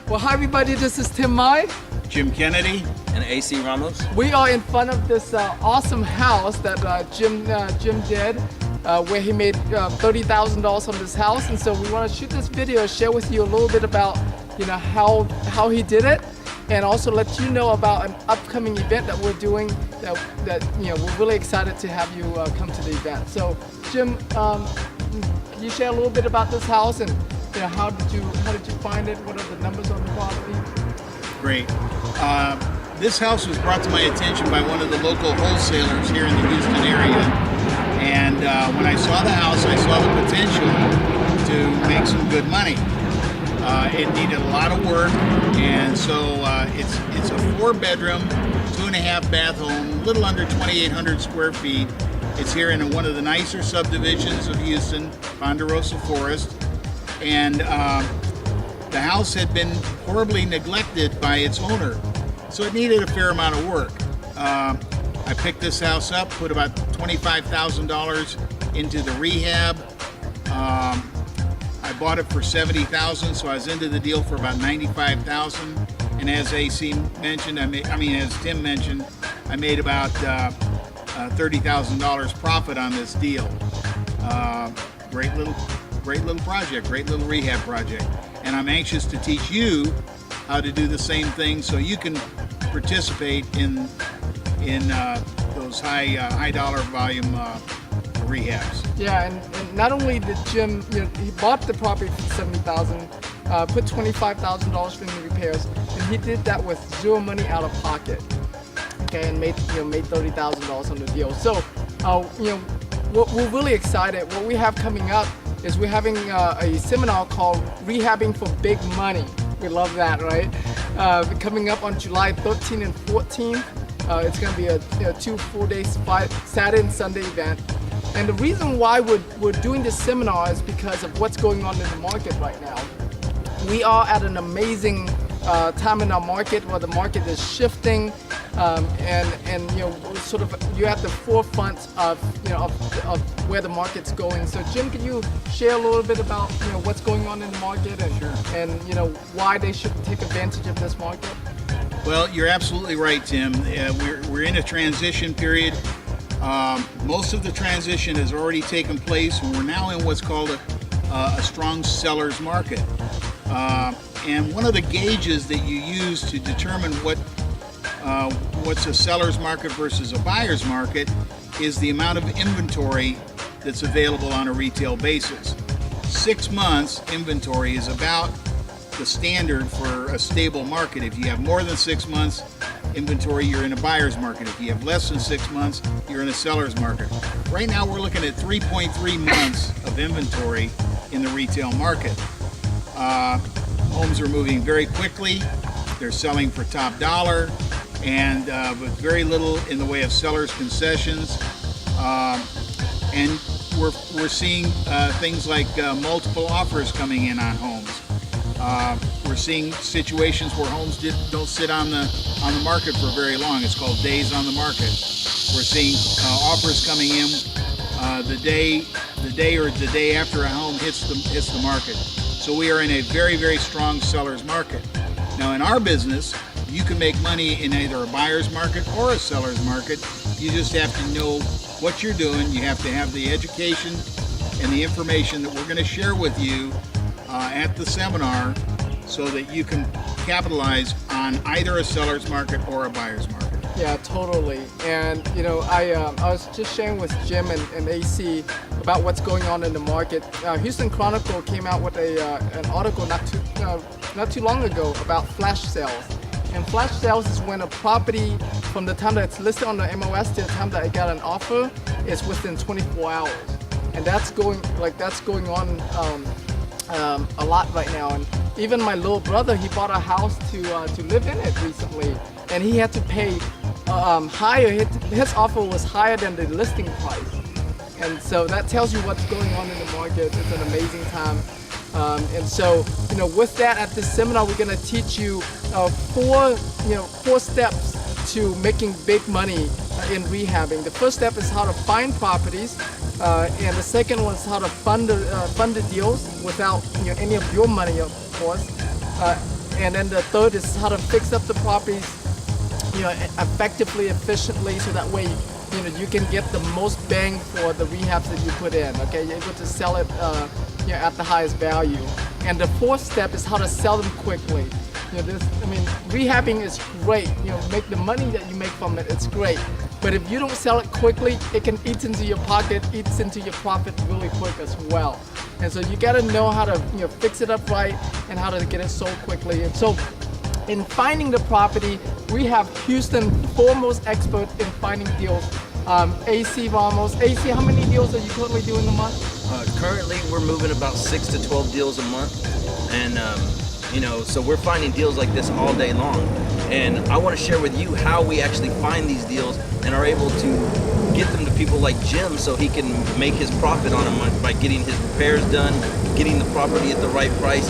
Well, hi everybody, this is Tim Mai. Jim Kennedy. And AC Ramos. We are in front of this awesome house that Jim did, where he made $30,000 on this house. And so we want to shoot this video, share with you a little bit about, how he did it, and also let you know about an upcoming event that we're doing. That we're really excited to have you come to the event. So, Jim, can you share a little bit about this house and how did you find it? What are the numbers on the property? Great. This house was brought to my attention by one of the local wholesalers here in the Houston area. And when I saw the house, I saw the potential to make some good money. It needed a lot of work, and so it's a 4-bedroom, 2.5 bath home, a little under 2,800 square feet. It's here in one of the nicer subdivisions of Houston, Ponderosa Forest. And the house had been horribly neglected by its owner, so it needed a fair amount of work. I picked this house up, put about $25,000 into the rehab. I bought it for $70,000, so I was into the deal for about $95,000. And as AC mentioned, as Tim mentioned, I made about $30,000 profit on this deal. Great little project, great little rehab project. And I'm anxious to teach you how to do the same thing so you can participate in those high dollar volume rehabs. Yeah, and not only did Jim, he bought the property for $70,000, put $25,000 for the repairs, and he did that with zero money out of pocket. Okay, and made $30,000 on the deal. So, we're really excited. What we have coming up is we're having a seminar called Rehabbing for Big Money. We love that, right? Coming up on July 13th and 14th. It's going to be a 2 full-day Saturday and Sunday event. And the reason why we're doing this seminar is because of what's going on in the market right now. We are at an amazing time in our market where the market is shifting, and you're at the forefront of where the market's going. So Jim, can you share a little bit about what's going on in the market and Sure. and why they should take advantage of this market? Well, you're absolutely right, Tim. We're in a transition period. Most of the transition has already taken place, and we're now in what's called a strong seller's market. And one of the gauges that you use to determine what's a seller's market versus a buyer's market is the amount of inventory that's available on a retail basis. 6 months inventory is about the standard for a stable market. If you have more than 6 months inventory, you're in a buyer's market. If you have less than 6 months, you're in a seller's market. Right now we're looking at 3.3 months of inventory in the retail market. Homes are moving very quickly. They're selling for top dollar, and with very little in the way of sellers' concessions. And we're seeing things like multiple offers coming in on homes. We're seeing situations where homes don't sit on the market for very long. It's called days on the market. We're seeing offers coming in the day after a home hits the market. So we are in a very, very strong seller's market. Now in our business, you can make money in either a buyer's market or a seller's market. You just have to know what you're doing. You have to have the education and the information that we're going to share with you at the seminar so that you can capitalize on either a seller's market or a buyer's market. Yeah, totally. And I was just sharing with Jim and AC about what's going on in the market. Houston Chronicle came out with an article not too long ago about flash sales. And flash sales is when a property, from the time that it's listed on the MLS to the time that it got an offer, is within 24 hours. And that's going on a lot right now. And even my little brother, he bought a house to live in it recently, and he had to pay higher. His offer was higher than the listing price, and so that tells you what's going on in the market. It's an amazing time. And so, with that, at this seminar, we're going to teach you four steps to making big money in rehabbing. The first step is how to find properties, and the second one is how to fund the deals without any of your money, of course. And then the third is how to fix up the properties, effectively, efficiently, so that way, you can get the most bang for the rehabs that you put in. Okay, you're able to sell it, at the highest value. And the fourth step is how to sell them quickly. Rehabbing is great. Make the money that you make from it. It's great. But if you don't sell it quickly, it can eat into your pocket, eats into your profit really quick as well. And so you got to know how to, fix it up right and how to get it sold quickly. And so, in finding the property, we have Houston foremost expert in finding deals. AC Ramos. AC, how many deals are you currently doing a month? Currently, we're moving about 6 to 12 deals a month, and so we're finding deals like this all day long. And I want to share with you how we actually find these deals and are able to get them to people like Jim, so he can make his profit on them by getting his repairs done, getting the property at the right price.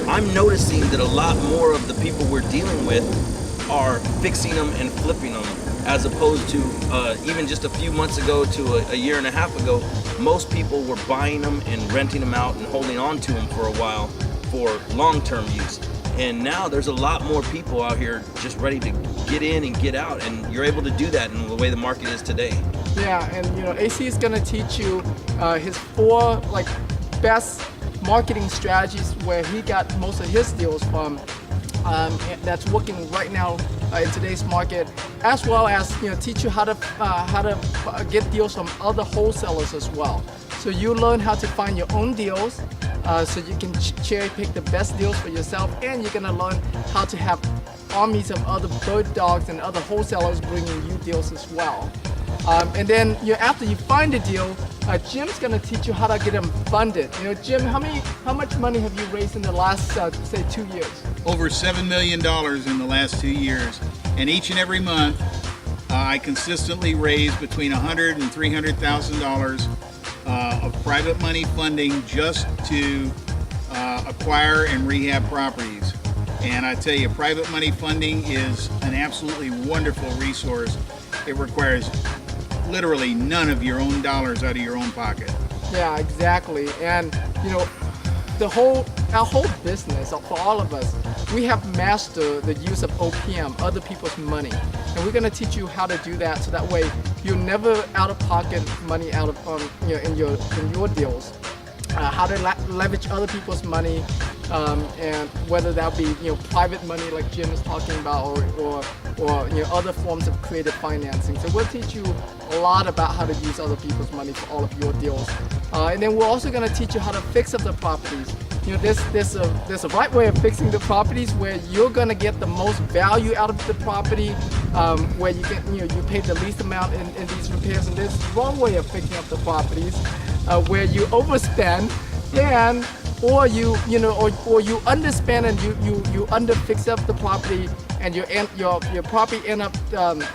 I'm noticing that a lot more of the people we're dealing with are fixing them and flipping them, as opposed to even just a few months ago to a year and a half ago, most people were buying them and renting them out and holding on to them for a while for long-term use. And now there's a lot more people out here just ready to get in and get out, and you're able to do that in the way the market is today. Yeah, and AC is going to teach you his 4 best marketing strategies where he got most of his deals from. That's working right now in today's market, as well as teach you how to get deals from other wholesalers as well. So you learn how to find your own deals, so you can cherry pick the best deals for yourself, and you're gonna learn how to have armies of other bird dogs and other wholesalers bringing you deals as well. And then after you find a deal, Jim's gonna teach you how to get them funded. Jim, how much money have you raised in the last say 2 years? Over $7 million in the last 2 years, and each and every month I consistently raise between $100,000 and $300,000 of private money funding just to acquire and rehab properties. And I tell you, private money funding is an absolutely wonderful resource. It requires literally none of your own dollars out of your own pocket. Yeah, exactly. And our whole business, for all of us, we have mastered the use of OPM, other people's money, and we're going to teach you how to do that, so that way you're never out of pocket money out of in your deals. How to leverage other people's money, and whether that be private money like Jim is talking about, or other forms of creative financing. So we'll teach you a lot about how to use other people's money for all of your deals, and then we're also going to teach you how to fix up the properties. There's a right way of fixing the properties where you're going to get the most value out of the property, where you get you pay the least amount in these repairs, and there's the wrong way of fixing up the properties, where you overspend or you underspend and you under fix up the property, and your property end up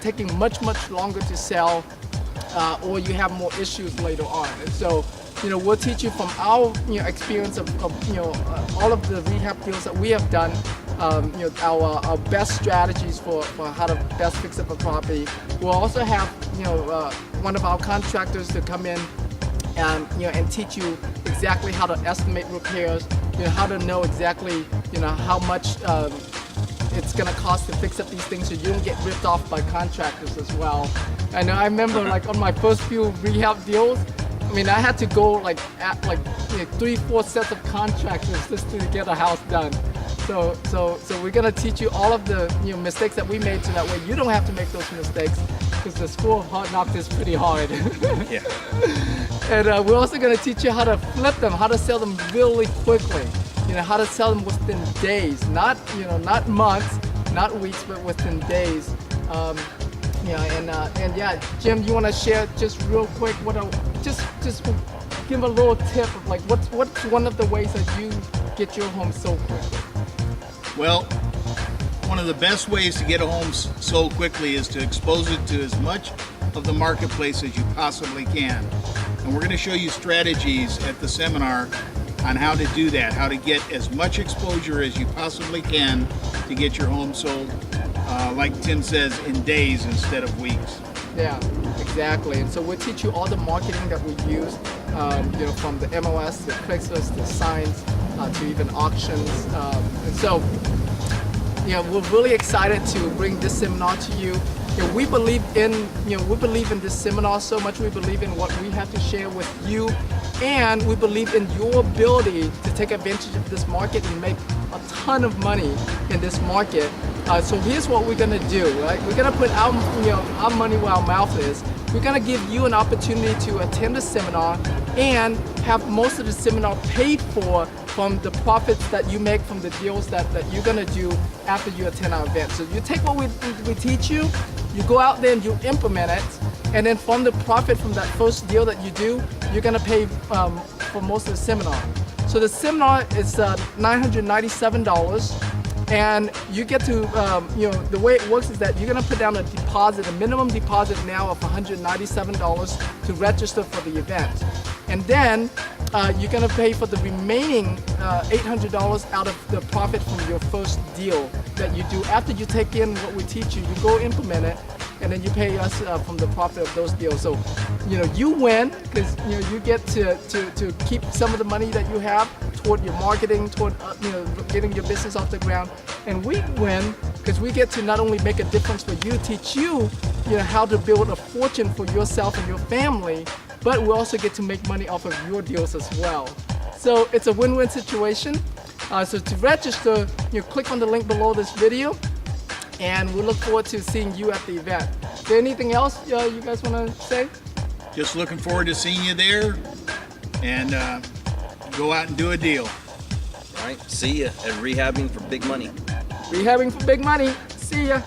taking much longer to sell, or you have more issues later on. And so we'll teach you from our experience of all of the rehab deals that we have done, our best strategies for how to best fix up a property. We'll also have one of our contractors to come in and teach you exactly how to estimate repairs, how to know exactly how much it's going to cost to fix up these things, so you don't get ripped off by contractors as well. And I remember on my first few rehab deals, I had to go 3-4 sets of contractors just to get a house done. So we're gonna teach you all of the mistakes that we made, so that way you don't have to make those mistakes, because the school of hard knocks is pretty hard. Yeah. And we're also gonna teach you how to flip them, how to sell them really quickly. How to sell them within days, not months, not weeks, but within days. Jim, you want to share just real quick just give a little tip of what's one of the ways that you get your home sold quickly? Well, one of the best ways to get a home sold quickly is to expose it to as much of the marketplace as you possibly can. And we're going to show you strategies at the seminar on how to do that, how to get as much exposure as you possibly can to get your home sold, like Tim says, in days instead of weeks. Yeah, exactly. And so we'll teach you all the marketing that we use, you know, from the MLS to Craigslist to signs to even auctions. And so, you know, we're really excited to bring this seminar to you. You know, we believe in this seminar so much. We believe in what we have to share with you, and we believe in your ability to take advantage of this market and make a ton of money in this market. So here's what we're gonna do, right? We're gonna put our money where our mouth is. We're gonna give you an opportunity to attend the seminar and have most of the seminar paid for from the profits that you make from the deals that you're gonna do after you attend our event. So you take what we teach you, you go out there and you implement it, and then from the profit from that first deal that you do, you're gonna pay for most of the seminar. So the seminar is $997, and you get to, you know, the way it works is that you're gonna put down a deposit, a minimum deposit now of $197 to register for the event. And then you're gonna pay for the remaining $800 out of the profit from your first deal that you do. After you take in what we teach you, you go implement it, and then you pay us from the profit of those deals. So, you know, you win because you know you get to keep some of the money that you have toward your marketing, toward you know, getting your business off the ground, and we win because we get to not only make a difference for you, teach you, you know, how to build a fortune for yourself and your family, but we also get to make money off of your deals as well. So it's a win-win situation. So to register, you click on the link below this video, and we look forward to seeing you at the event. Is there anything else you guys want to say? Just looking forward to seeing you there, and go out and do a deal. All right, see ya at Rehabbing for Big Money. Rehabbing for big money. See ya.